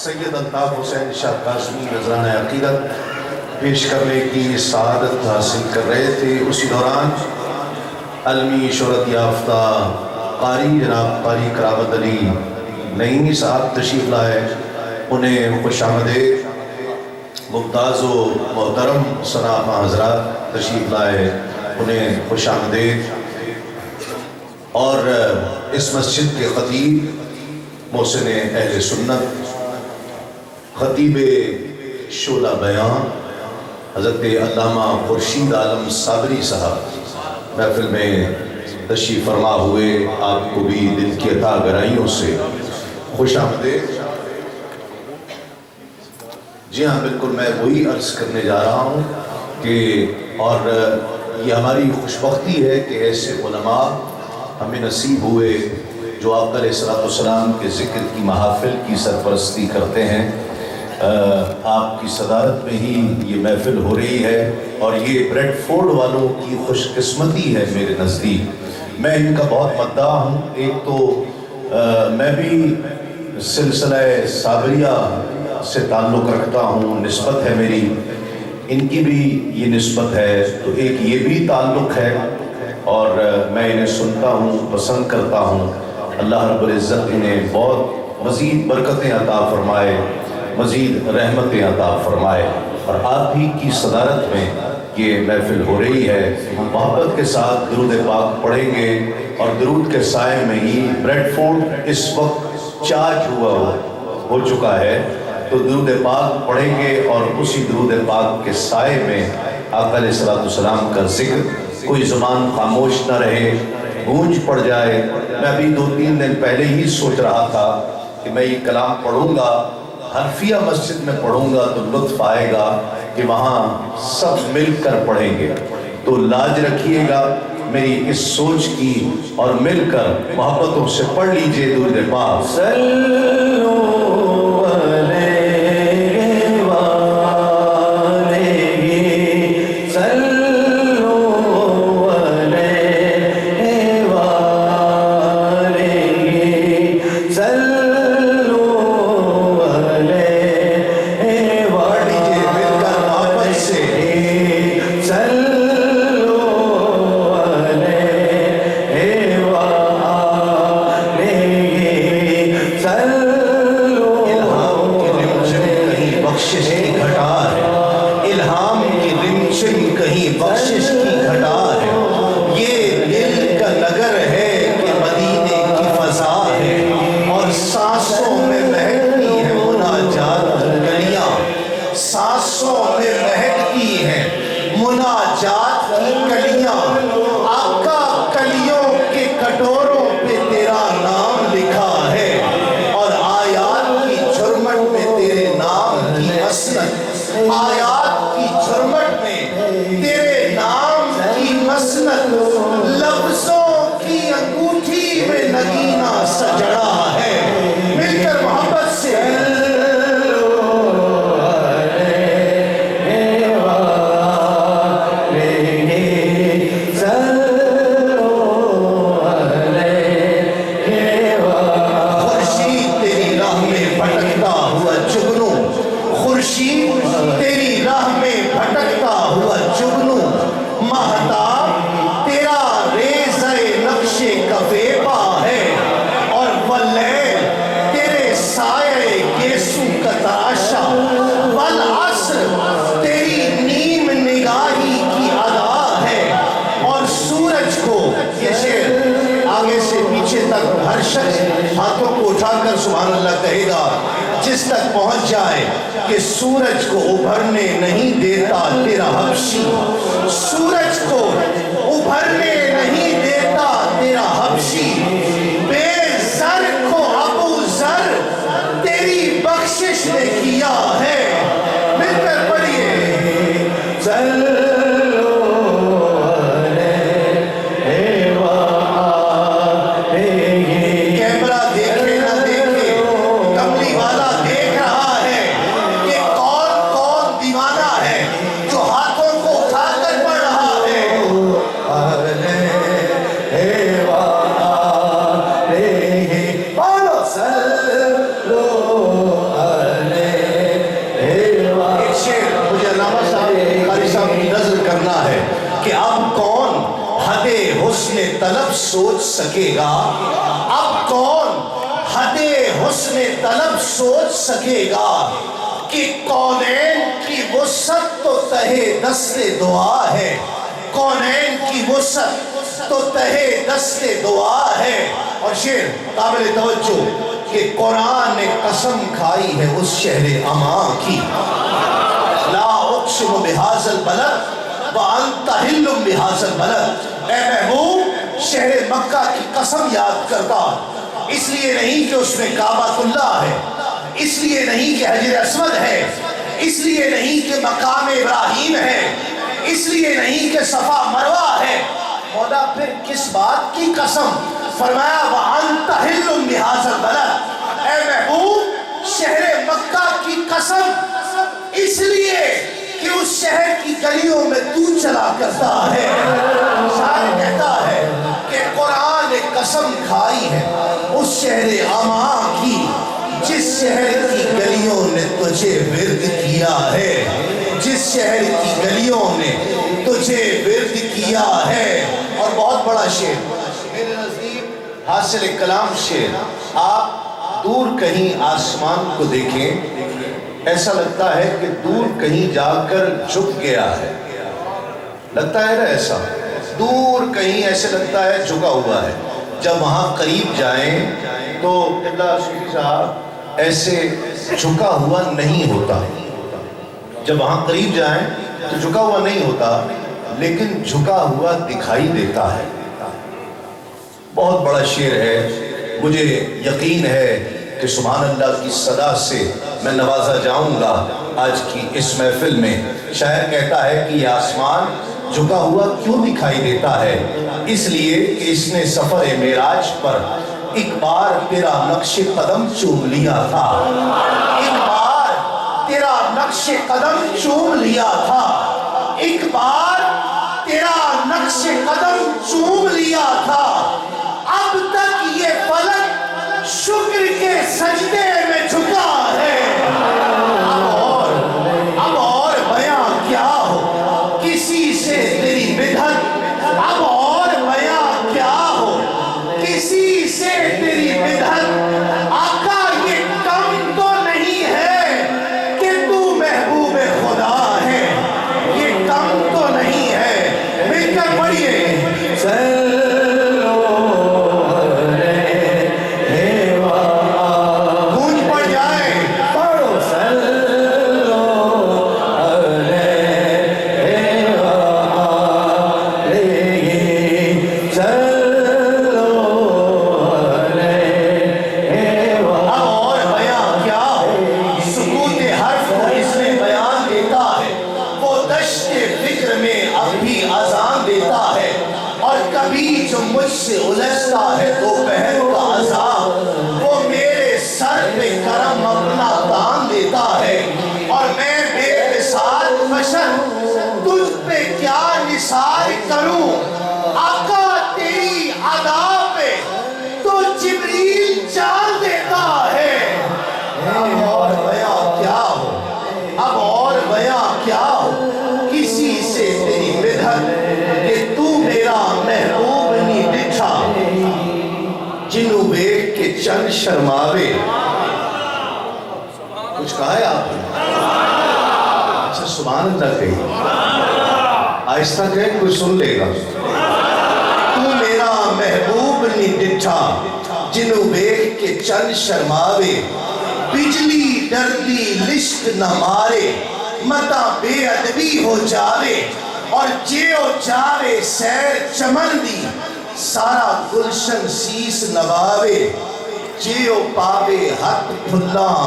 سید الطاف حسین شاہ قاسمی نذرانہ عقیدت پیش کرنے کی سعادت حاصل کر رہے تھے۔ اسی دوران علمی شہرت یافتہ قاری جناب قاری کرامت علی نعیمی صاحب تشریف لائے، انہیں خوش آمدید۔ ممتاز و محترم سناما حضرات تشریف لائے، انہیں خوش آمدید۔ اور اس مسجد کے خطیب محسن اہل سنت، خطیب شعلہ بیان حضرت علامہ خورشید عالم صابری صاحب محفل میں تشریف فرما ہوئے، آپ کو بھی دل کی عطا گرائیوں سے خوش آمدید۔ جی ہاں، بالکل میں وہی عرض کرنے جا رہا ہوں کہ اور یہ ہماری خوش بختی ہے کہ ایسے علماء ہمیں نصیب ہوئے جو آقا علیہ السلام کے ذکر کی محافل کی سرپرستی کرتے ہیں۔ آپ کی صدارت میں ہی یہ محفل ہو رہی ہے اور یہ بریڈ فورڈ والوں کی خوش قسمتی ہے میرے نزدیک۔ میں ان کا بہت مداح ہوں۔ ایک تو میں بھی سلسلہ صابریہ سے تعلق رکھتا ہوں، نسبت ہے میری، ان کی بھی یہ نسبت ہے، تو ایک یہ بھی تعلق ہے اور میں انہیں سنتا ہوں، پسند کرتا ہوں۔ اللہ رب العزت انہیں بہت مزید برکتیں عطا فرمائے، مزید رحمتیں عطا فرمائے۔ اور آپ ہی کی صدارت میں یہ محفل ہو رہی ہے، ہم محبت کے ساتھ درود پاک پڑھیں گے اور درود کے سائے میں ہی بریڈ فورڈ اس وقت چارج ہو چکا ہے، تو درود پاک پڑھیں گے اور اسی درود پاک کے سائے میں آقا علیہ السلام کا ذکر، کوئی زبان خاموش نہ رہے، گونج پڑ جائے۔ میں ابھی 2-3 دن پہلے ہی سوچ رہا تھا کہ میں یہ کلام پڑھوں گا، حرفیہ مسجد میں پڑھوں گا تو لطف آئے گا کہ وہاں سب مل کر پڑھیں گے، تو لاج رکھیے گا میری اس سوچ کی اور مل کر محبتوں سے پڑھ لیجئے درود پاک۔ آیات کی جھرمٹ میں تیرے نام کی مسند، لفظوں کی انگوٹھی میں نگینہ سجڑا ہے۔ مل کر محبت سے ہاتھوں کو اٹھا کر سبحان اللہ کہے گا، جس تک پہنچ جائے کہ سورج کو ابھرنے نہیں دیتا تیرا حبشی، سورج کو ابھرنے نہیں دیتا تیرا حبشی، بے زر کو ابو زر تیری بخشش نے کیا ہے۔ مل کر پڑھیے طلب سوچ سکے گا؟ اب کون حد حسن طلب سوچ سکے گا کہ کونین کی وسعت تو تہے دست دعا ہے، کونین کی وسعت تو تہے دست دعا ہے۔ اور شعر قابل توجہ کہ قرآن نے قسم کھائی ہے اس شہر امان کی، لا اقسم بہذا البلد وانت حل بہذا البلد۔ اے محبوب، شہر مکہ کی قسم یاد کرتا، اس لیے نہیں کہ اس میں کعبۃ اللہ ہے، اس لیے نہیں کہ حجر اسود ہے، اس لیے نہیں کہ مقام ابراہیم ہے، اس لیے نہیں کہ صفا مروہ ہے۔ مولا پھر کس بات کی قسم؟ فرمایا وَأَنْتَ حِلٌّ بِهَذَا الْبَلَدِ، اے محبوب شہر مکہ کی قسم اس لیے کہ اس شہر کی گلیوں میں تو چلا کرتا ہے۔ شاعر کہتا ہے کہ قرآن نے قسم کھائی ہے اس شہر امان کی جس شہر کی گلیوں نے تجھے ورد کیا ہے، جس شہر کی گلیوں نے تجھے ورد کیا ہے۔ اور بہت بڑا شعر، میرے نزدیک حاصل کلام شعر، آپ دور کہیں آسمان کو دیکھیں، ایسا لگتا ہے کہ دور کہیں جا کر جھک گیا ہے، لگتا ہے نا ایسا، دور کہیں ایسے لگتا ہے جھکا ہوا ہے۔ جب وہاں قریب جائیں تو قبلہ صوفی صاحب ایسے جھکا ہوا نہیں ہوتا، جب وہاں قریب جائیں تو جھکا ہوا نہیں ہوتا، لیکن جھکا ہوا دکھائی دیتا ہے۔ بہت بڑا شعر ہے، مجھے یقین ہے کہ سبحان اللہ کی صدا سے میں نوازا جاؤں گا آج کی اس محفل میں۔ شاعر کہتا ہے کہ یہ آسمان جھکا ہوا کیوں دکھائی دیتا ہے؟ اس لیے کہ اس نے سفر معراج پر ایک بار تیرا نقش قدم چوم لیا تھا، ایک بار تیرا نقش قدم چوم لیا تھا، ایک بار تیرا نقش قدم چوم لیا تھا۔ اب تک یہ فلک شکر کے سجدے میں جھکا ہے۔ اب اور بیاں کیا ہو کسی سے تیری بدعت، اب اور بیاں کیا ہو کسی سے تیری بدعت۔ آقا یہ کم تو نہیں ہے کہ تو محبوب خدا ہے، یہ کم تو نہیں ہے۔ مل کر پڑھیے کروں آقا تیری ادا پہ تو جبریل چال دیتا ہے۔ اب اور بیاں کیا ہو، اب اور بیاں کیا ہو کسی سے تیری بدعت کہ تو میرا محبوب نہیں دکھا، جنوں بیٹھ کے چند شرماوے۔ کچھ کہا ہے آپ نے؟ اچھا سبحان اللہ کہی، آہستہ کہیں کوئی سن لے گا۔ تو میرا محبوب نہیں ڈٹھا، جنوں بیٹھ کے چند شرماوے، بجلی ڈردی لشک نہ مارے، متا بے ادبی ہو جاوے، اور جیو جاوے سیر چمن دی، سارا گلشن سیس نواوے، جیو پاوے ہتھ پھلاں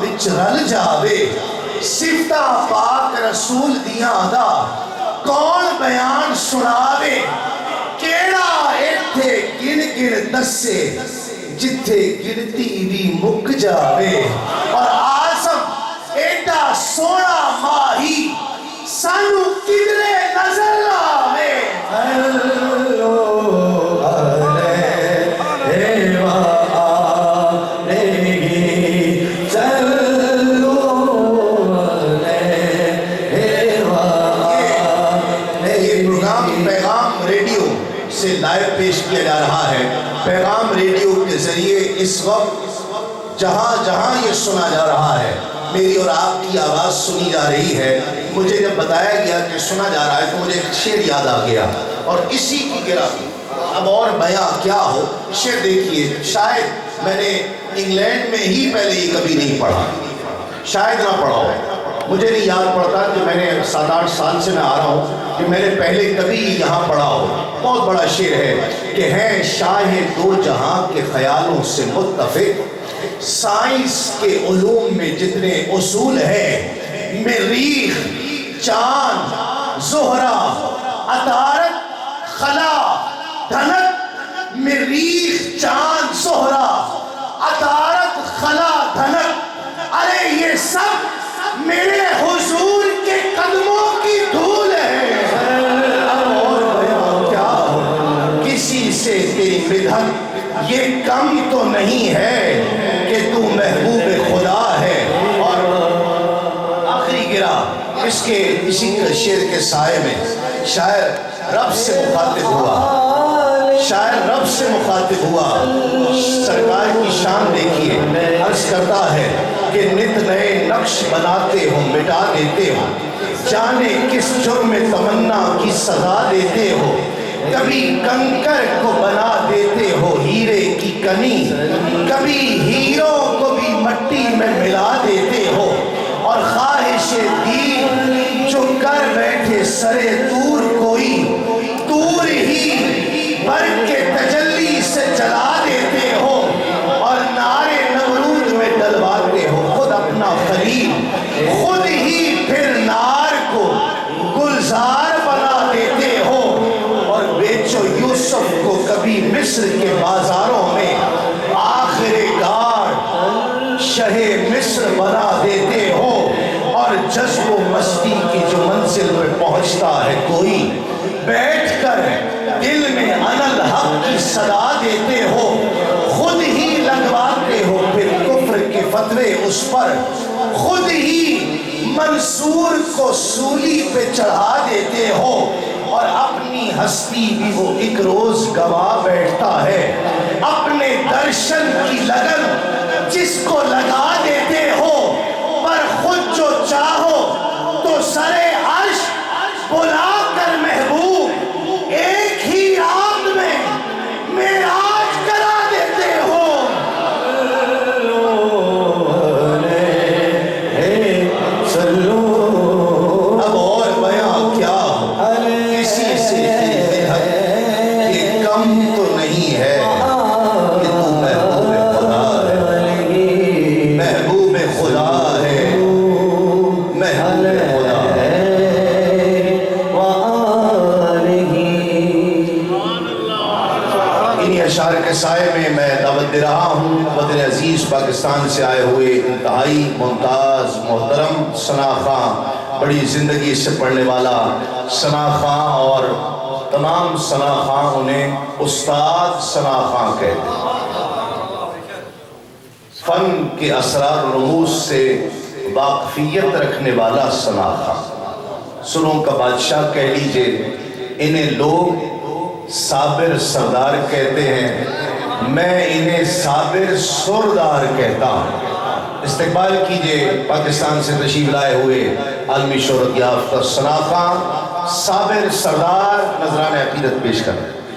وچ رل جاوے، صفتہ پاک رسول دیاں دا کون بیان سناوے، کیڑا ایتھے گن گن دسے جتھے گنتی بھی مک جاوے، اور آزم ایڈا سونا ماہی سانو کدرے نظر آوے۔ پیغام کے ذریعے اس وقت جہاں جہاں یہ سنا جا رہا ہے، میری اور آپ کی آواز سنی جا رہی ہے، مجھے جب بتایا گیا کہ سنا جا رہا ہے تو مجھے ایک شعر یاد آ گیا، اور اسی کی گرہ اب اور بیاں کیا ہو۔ شعر دیکھیے، شاید میں نے انگلینڈ میں ہی پہلے یہ کبھی نہیں پڑھا، شاید نہ پڑھا ہو، مجھے نہیں یاد پڑتا کہ میں نے 7-8 سال سے میں آ رہا ہوں کہ میں نے پہلے کبھی یہاں پڑھا ہو۔ بہت بڑا شعر ہے کہ ہیں شاہ دو جہاں کے خیالوں سے متفق، سائنس کے علوم میں جتنے اصول ہیں، مریخ، چاند، زہرہ، عطارد، خلا، دھنک، مریخ، چاند، زہرہ، عطارد، خلا، دھنک، ارے یہ سب میرے حضور کے قدموں کی دھول ہے۔ اور بیان کیا ہو، کسی سے تیری مدحت یہ کم تو نہیں ہے کہ تو محبوب خدا ہے۔ اور آخری گرہ اس کے اسی شعر کے سائے میں شاعر رب سے مخاطب ہوا، شاعر رب سے مخاطب ہوا، سرکار کی شان دیکھیے، عرض کرتا ہے کہ نت نئے نقش بناتے ہو، مٹا دیتے ہو، جانے کس جرم تمنا کی سزا دیتے ہو، کبھی کنکر کو بنا دیتے ہو ہیرے کی کنی، کبھی ہیروں کو بھی مٹی میں ملا دیتے ہو، اور خواہش دین جو کر بیٹھے سرے دور کوئی، دور ہی بر کے تجلی سے جلا دیتے ہو، اور نارے نمرود میں ڈلواتے ہو خود اپنا خلیل، خود ہی پھر نار کو گلزار بنا دیتے ہو، اور بیچو یوسف کو کبھی مصر کے بازاروں میں، آخر کار شہ مصر بنا دیتے ہو، اور جذب و مستی کی جو منزل پہ پہنچتا ہے کوئی، بیٹھ کر دل میں انا الحق کی صدا دیتے ہو، خود ہی لگواتے ہو پھر کفر کے فتوے اس پر، خود ہی منصور کو سولی پہ چڑھا دیتے ہو، اور اپنی ہستی بھی وہ ایک روز گوا بیٹھتا ہے، اپنے درشن کی لگن جس کو لگا دیتے ہو، پر خود جو چاہو تو سرے عرش بلا کر محبوب ایک ہی رات میں معراج کرا دیتے ہو۔ اب اور بیان کیا ہو، کسی سے یہ کم تو نہیں ہے کہ تو محبوب خدا ہے، محبوب خدا ہے، محبوب خدا ہے۔ انہی اشعار کے سائے میں میں دعوت دے رہا ہوں وطن عزیز پاکستان سے آئے ہوئے انتہائی ممتاز محترم ثنا خاں، بڑی زندگی سے پڑھنے والا ثنا خاں، اور تمام ثنا خاں انہیں استاد ثنا خاں کہتے ہیں۔ فن کے اسرار و رموز سے واقفیت رکھنے والا ثنا خاں، سروں کا بادشاہ کہہ لیجئے، انہیں لوگ صابر سردار کہتے ہیں، میں انہیں صابر سردار کہتا ہوں۔ استقبال کیجئے پاکستان سے تشریف لائے ہوئے عالمی شہرت یافتہ ثنا خاں، صابر سردار، نذرانِ عقیدت پیش کر رہے ہیں۔